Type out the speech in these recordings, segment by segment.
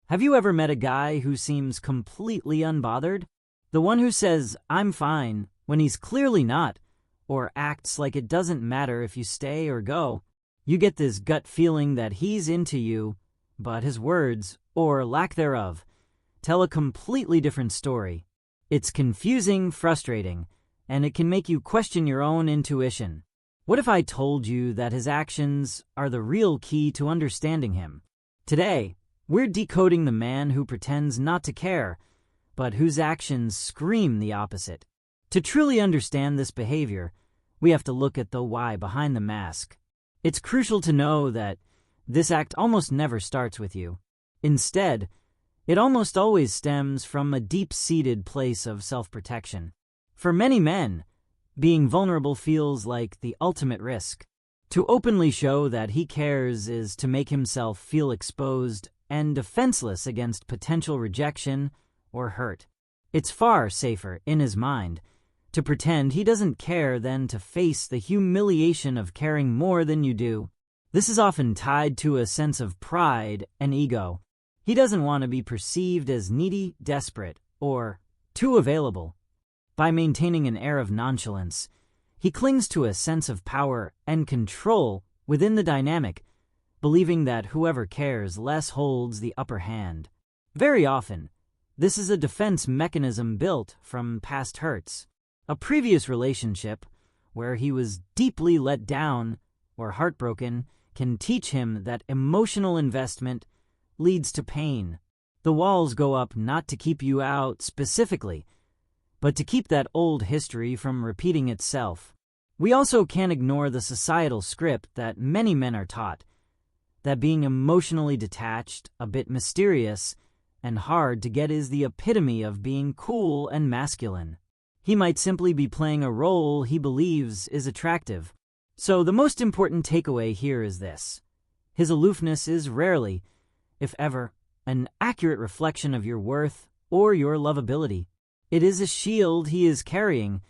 Have you ever met a guy who seems completely unbothered? The one who says, "I'm fine," when he's clearly not, or acts like it doesn't matter if you stay or go. You get this gut feeling that he's into you, but his words, or lack thereof, tell a completely different story. It's confusing, frustrating, and it can make you question your own intuition. What if I told you that his actions are the real key to understanding him? Today, we're decoding the man who pretends not to care, but whose actions scream the opposite. To truly understand this behavior, we have to look at the why behind the mask. It's crucial to know that this act almost never starts with you. Instead, it almost always stems from a deep-seated place of self-protection. For many men, being vulnerable feels like the ultimate risk. To openly show that he cares is to make himself feel exposed and defenseless against potential rejection or hurt. It's far safer, in his mind, to pretend he doesn't care than to face the humiliation of caring more than you do. This is often tied to a sense of pride and ego. He doesn't want to be perceived as needy, desperate, or too available. By maintaining an air of nonchalance, he clings to a sense of power and control within the dynamic, believing that whoever cares less holds the upper hand. Very often, this is a defense mechanism built from past hurts. A previous relationship, where he was deeply let down or heartbroken, can teach him that emotional investment leads to pain. The walls go up not to keep you out specifically, but to keep that old history from repeating itself. We also can't ignore the societal script that many men are taught, that being emotionally detached, a bit mysterious, and hard to get is the epitome of being cool and masculine. He might simply be playing a role he believes is attractive. So the most important takeaway here is this: his aloofness is rarely, if ever, an accurate reflection of your worth or your lovability. It is a shield he is carrying,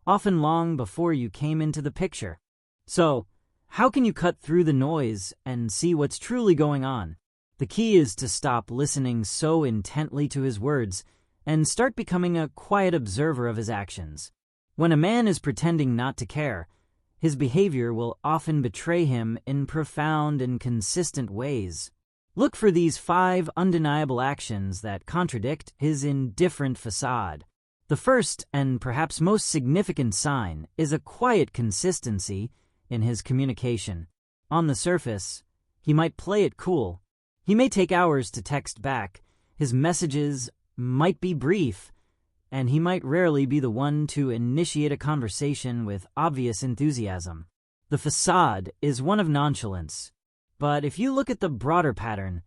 often long before you came into the picture. So, how can you cut through the noise and see what's truly going on? The key is to stop listening so intently to his words and start becoming a quiet observer of his actions. When a man is pretending not to care, his behavior will often betray him in profound and consistent ways. Look for these 5 undeniable actions that contradict his indifferent facade. The first and perhaps most significant sign is a quiet consistency in his communication. On the surface, he might play it cool. He may take hours to text back. His messages might be brief, and he might rarely be the one to initiate a conversation with obvious enthusiasm. The facade is one of nonchalance. But if you look at the broader pattern,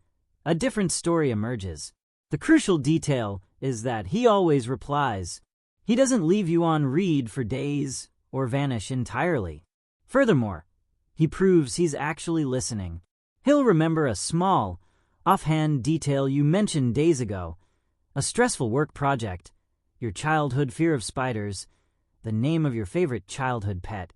a different story emerges. The crucial detail is that he always replies. He doesn't leave you on read for days or vanish entirely. Furthermore, he proves he's actually listening. He'll remember a small, offhand detail you mentioned days ago, a stressful work project, your childhood fear of spiders, the name of your favorite childhood pet,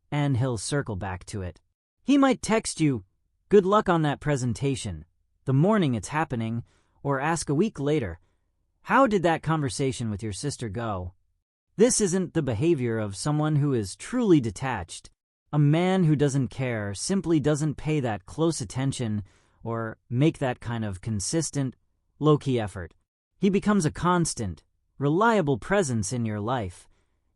and he'll circle back to it. He might text you, "Good luck on that presentation," the morning it's happening, or ask a week later, "How did that conversation with your sister go?" This isn't the behavior of someone who is truly detached. A man who doesn't care simply doesn't pay that close attention or make that kind of consistent, low-key effort. He becomes a constant, reliable presence in your life,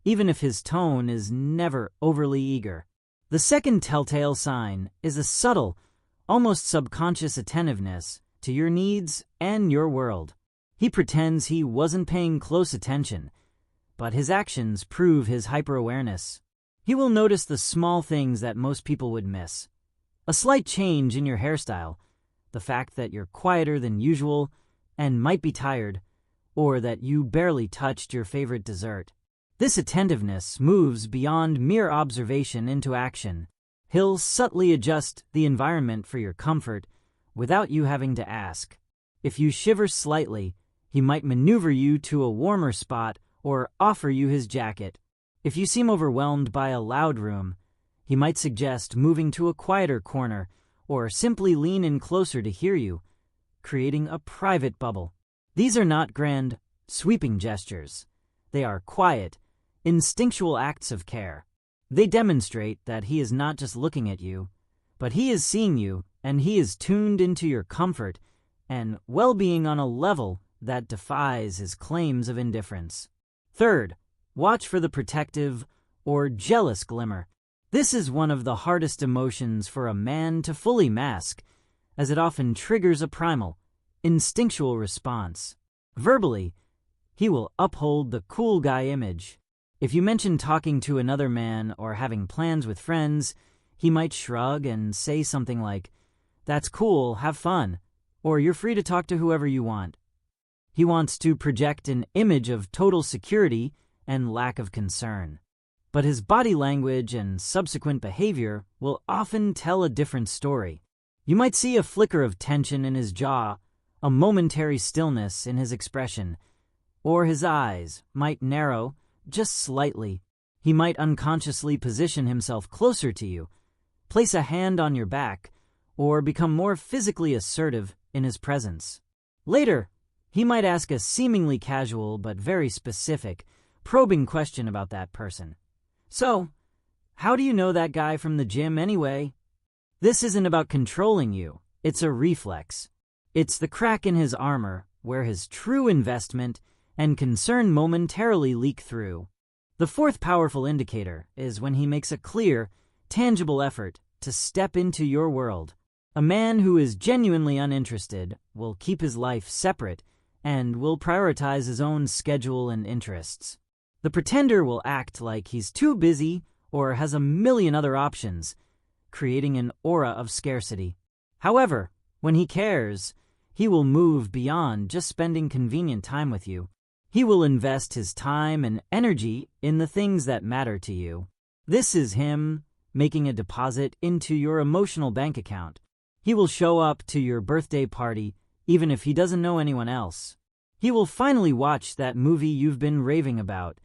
even if his tone is never overly eager. The second telltale sign is a subtle, almost subconscious attentiveness to your needs and your world. He pretends he wasn't paying close attention, but his actions prove his hyper-awareness. He will notice the small things that most people would miss. A slight change in your hairstyle, the fact that you're quieter than usual and might be tired, or that you barely touched your favorite dessert. This attentiveness moves beyond mere observation into action. He'll subtly adjust the environment for your comfort without you having to ask. If you shiver slightly, he might maneuver you to a warmer spot or offer you his jacket. If you seem overwhelmed by a loud room, he might suggest moving to a quieter corner or simply lean in closer to hear you, creating a private bubble. These are not grand, sweeping gestures. They are quiet, instinctual acts of care. They demonstrate that he is not just looking at you, but he is seeing you, and he is tuned into your comfort and well-being on a level that defies his claims of indifference. Third, watch for the protective or jealous glimmer. This is one of the hardest emotions for a man to fully mask, as it often triggers a primal, instinctual response. Verbally, he will uphold the cool guy image. If you mention talking to another man or having plans with friends, he might shrug and say something like, "That's cool, have fun," or "You're free to talk to whoever you want." He wants to project an image of total security and lack of concern. But his body language and subsequent behavior will often tell a different story. You might see a flicker of tension in his jaw, a momentary stillness in his expression, or his eyes might narrow just slightly. He might unconsciously position himself closer to you, place a hand on your back, or become more physically assertive in his presence. Later, he might ask a seemingly casual but very specific, probing question about that person. "So, how do you know that guy from the gym anyway?" This isn't about controlling you, it's a reflex. It's the crack in his armor where his true investment and concern momentarily leak through. The fourth powerful indicator is when he makes a clear, tangible effort to step into your world. A man who is genuinely uninterested will keep his life separate and will prioritize his own schedule and interests. The pretender will act like he's too busy or has a million other options, creating an aura of scarcity. However, when he cares, he will move beyond just spending convenient time with you. He will invest his time and energy in the things that matter to you. This is him making a deposit into your emotional bank account. He will show up to your birthday party even if he doesn't know anyone else. He will finally watch that movie you've been raving about,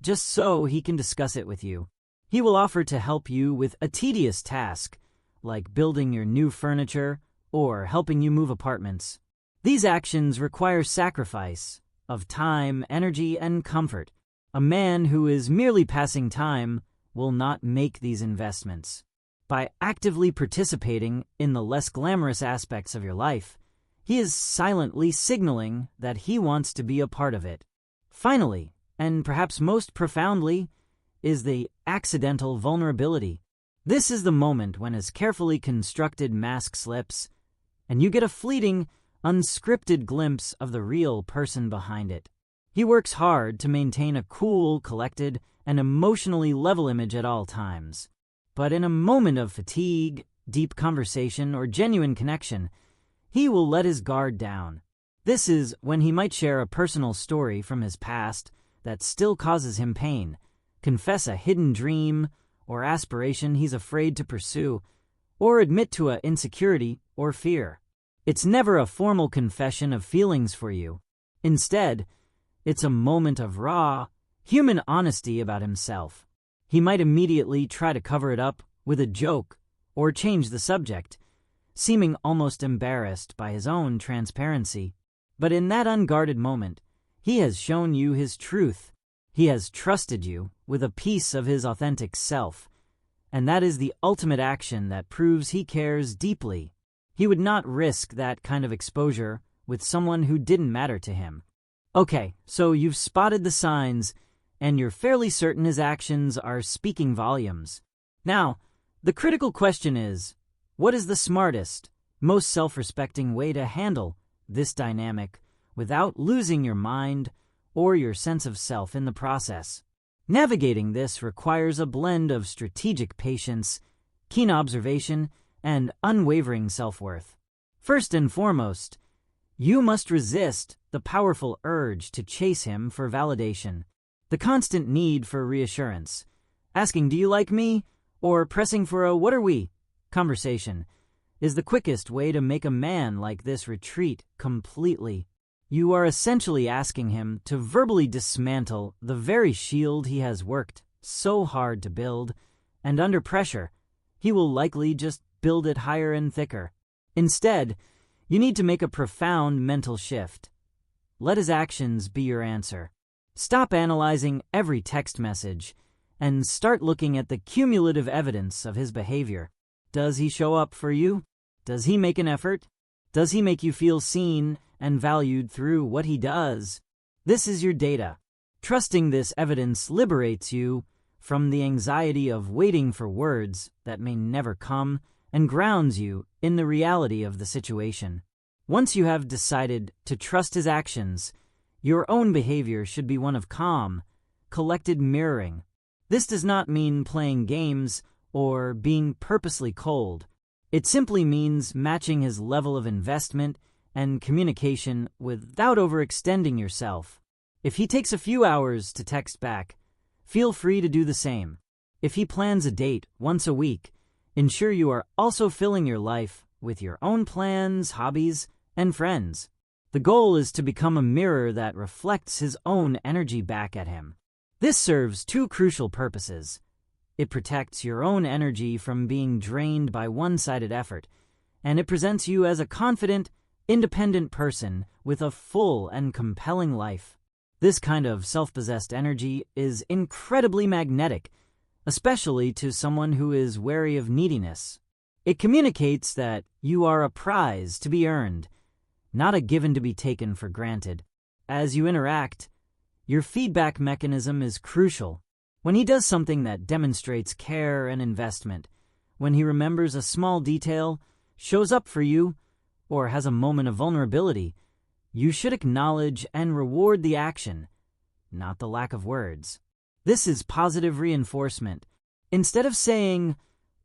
just so he can discuss it with you. He will offer to help you with a tedious task, like building your new furniture or helping you move apartments. These actions require sacrifice of time, energy, and comfort. A man who is merely passing time will not make these investments. By actively participating in the less glamorous aspects of your life, he is silently signaling that he wants to be a part of it. Finally, and perhaps most profoundly, is the accidental vulnerability. This is the moment when his carefully constructed mask slips, and you get a fleeting, unscripted glimpse of the real person behind it. He works hard to maintain a cool, collected, and emotionally level image at all times. But in a moment of fatigue, deep conversation, or genuine connection, he will let his guard down. This is when he might share a personal story from his past that still causes him pain, confess a hidden dream or aspiration he's afraid to pursue, or admit to an insecurity or fear. It's never a formal confession of feelings for you. Instead, it's a moment of raw, human honesty about himself. He might immediately try to cover it up with a joke or change the subject, seeming almost embarrassed by his own transparency. But in that unguarded moment, he has shown you his truth. He has trusted you with a piece of his authentic self, and that is the ultimate action that proves he cares deeply. He would not risk that kind of exposure with someone who didn't matter to him. Okay, so you've spotted the signs, and you're fairly certain his actions are speaking volumes. Now, the critical question is, what is the smartest, most self-respecting way to handle this dynamic without losing your mind or your sense of self in the process? Navigating this requires a blend of strategic patience, keen observation, and unwavering self-worth. First and foremost, you must resist the powerful urge to chase him for validation, the constant need for reassurance, asking "do you like me?" or pressing for a "what are we?" conversation is the quickest way to make a man like this retreat completely. You are essentially asking him to verbally dismantle the very shield he has worked so hard to build, and under pressure, he will likely just build it higher and thicker. Instead, You need to make a profound mental shift. Let his actions be your answer. Stop analyzing every text message and start looking at the cumulative evidence of his behavior. Does he show up for you? Does he make an effort? Does he make you feel seen and valued through what he does? This is your data. Trusting this evidence liberates you from the anxiety of waiting for words that may never come and grounds you in the reality of the situation. Once you have decided to trust his actions, your own behavior should be one of calm, collected mirroring. This does not mean playing games or being purposely cold. It simply means matching his level of investment and communication without overextending yourself. If he takes a few hours to text back, feel free to do the same. If he plans a date once a week, ensure you are also filling your life with your own plans, hobbies, and friends. The goal is to become a mirror that reflects his own energy back at him. This serves two crucial purposes. It protects your own energy from being drained by one-sided effort, and it presents you as a confident, independent person with a full and compelling life. This kind of self-possessed energy is incredibly magnetic, especially to someone who is wary of neediness. It communicates that you are a prize to be earned, not a given to be taken for granted. As you interact, your feedback mechanism is crucial. When he does something that demonstrates care and investment, when he remembers a small detail, shows up for you, or has a moment of vulnerability, you should acknowledge and reward the action, not the lack of words. This is positive reinforcement. Instead of saying,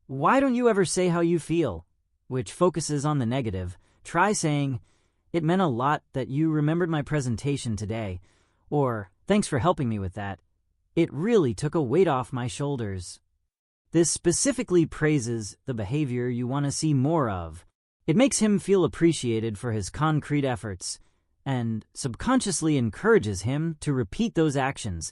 "Why don't you ever say how you feel?" which focuses on the negative, try saying, "It meant a lot that you remembered my presentation today," or "Thanks for helping me with that. It really took a weight off my shoulders." This specifically praises the behavior you want to see more of. It makes him feel appreciated for his concrete efforts and subconsciously encourages him to repeat those actions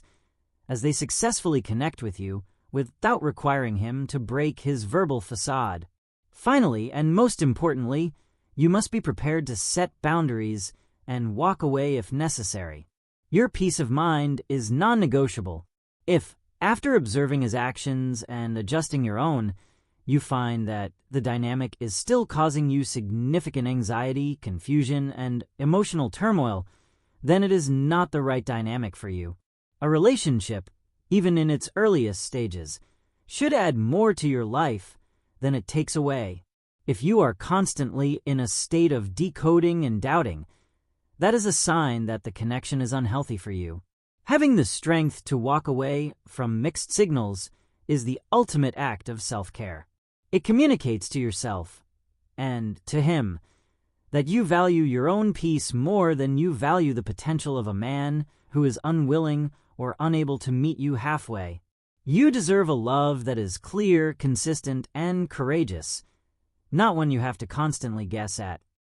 as they successfully connect with you without requiring him to break his verbal facade. Finally, and most importantly, you must be prepared to set boundaries and walk away if necessary. Your peace of mind is non-negotiable. If, after observing his actions and adjusting your own, you find that the dynamic is still causing you significant anxiety, confusion, and emotional turmoil, then it is not the right dynamic for you. A relationship, even in its earliest stages, should add more to your life than it takes away. If you are constantly in a state of decoding and doubting, that is a sign that the connection is unhealthy for you. Having the strength to walk away from mixed signals is the ultimate act of self-care. It communicates to yourself and to him that you value your own peace more than you value the potential of a man who is unwilling or unable to meet you halfway. You deserve a love that is clear, consistent, and courageous, not one you have to constantly guess at.